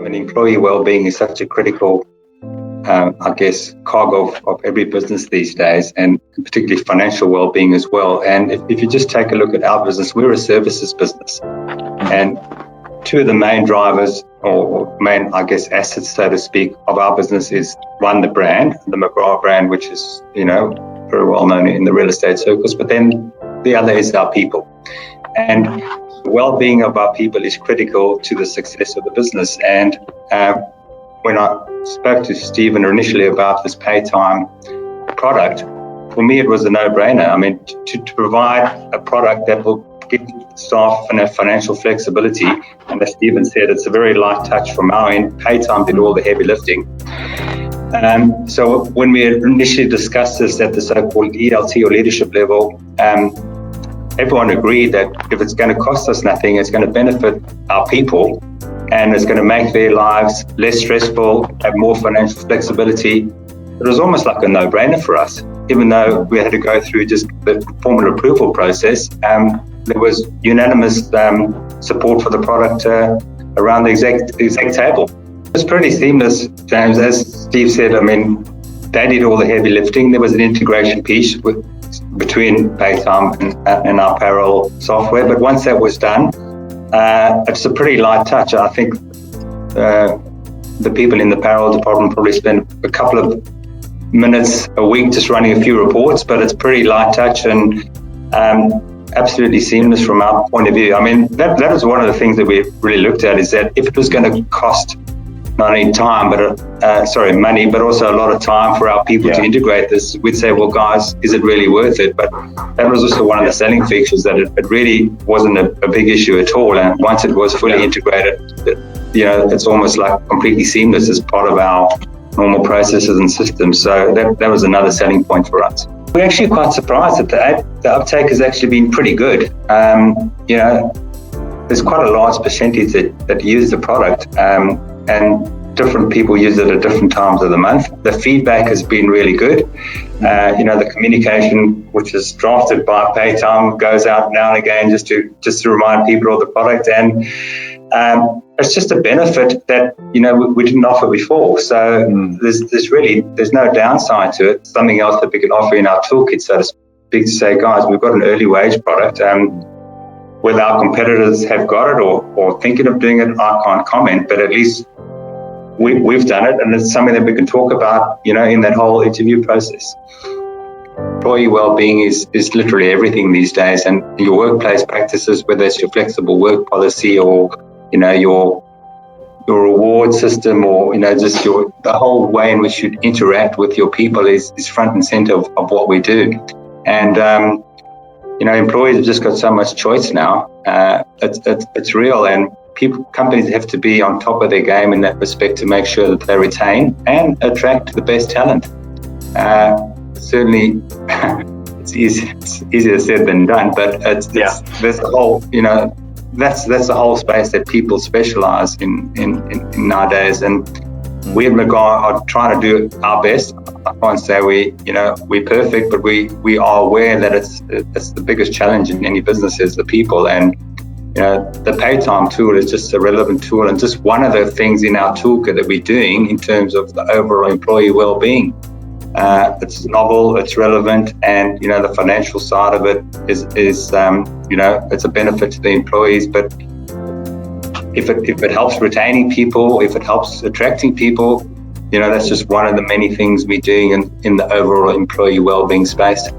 And employee well-being is such a critical, cog of every business these days, and particularly financial well-being as well. And if you just take a look at our business, we're a services business. And two of the main drivers or main, assets, so to speak, of our business is one, the brand, the McGrath brand, which is, very well known in the real estate circles. But then the other is our people. And the well-being of our people is critical to the success of the business. And when I spoke to Stephen initially about this pay time product, for me, it was a no-brainer. I mean, to provide a product that will give staff financial flexibility, and as Stephen said, it's a very light touch from our end. Pay time did all the heavy lifting. So when we initially discussed this at the so-called ELT or leadership level, everyone agreed that if it's going to cost us nothing, it's going to benefit our people, and it's going to make their lives less stressful, have more financial flexibility. It was almost like a no-brainer for us, even though we had to go through just the formal approval process. There was unanimous support for the product around the exec table. It was pretty seamless, James. As Steve said, I mean, they did all the heavy lifting. There was an integration piece between Paytime and our payroll software. But once that was done, it's a pretty light touch. I think the people in the payroll department probably spend a couple of minutes a week just running a few reports, but it's pretty light touch and absolutely seamless from our point of view. I mean, that was one of the things that we really looked at, is that if it was going to cost not only time, but money, but also a lot of time for our people to integrate this, we'd say, well, guys, is it really worth it? But that was also one of the selling features, that it really wasn't a big issue at all. And once it was fully integrated, it's almost like completely seamless as part of our normal processes and systems. So that was another selling point for us. We're actually quite surprised that the uptake has actually been pretty good. There's quite a large percentage that use the product, and different people use it at different times of the month. The feedback has been really good. The communication, which is drafted by Paytime, goes out now and again just to remind people of the product, and it's just a benefit that we didn't offer before. So there's no downside to it. Something else that we can offer in our toolkit, so to speak, to say, guys, we've got an early wage product. Whether our competitors have got it or thinking of doing it, I can't comment, but at least we've done it, and it's something that we can talk about, in that whole interview process. Employee well-being is literally everything these days, and your workplace practices, whether it's your flexible work policy or your reward system, or just the whole way in which you interact with your people is front and center of what we do. And employees have just got so much choice now. It's real, and companies have to be on top of their game in that respect to make sure that they retain and attract the best talent. Certainly, it's easier said than done, but there's the whole, that's the whole space that people specialize in nowadays. And we at McGrath are trying to do our best. I can't say we're perfect, but we are aware that it's the biggest challenge in any business is the people. And the Paytime tool is just a relevant tool, and just one of the things in our toolkit that we're doing in terms of the overall employee well-being. It's novel, it's relevant, and the financial side of it is it's a benefit to the employees. But if it helps retaining people, if it helps attracting people, that's just one of the many things we're doing in the overall employee well-being space.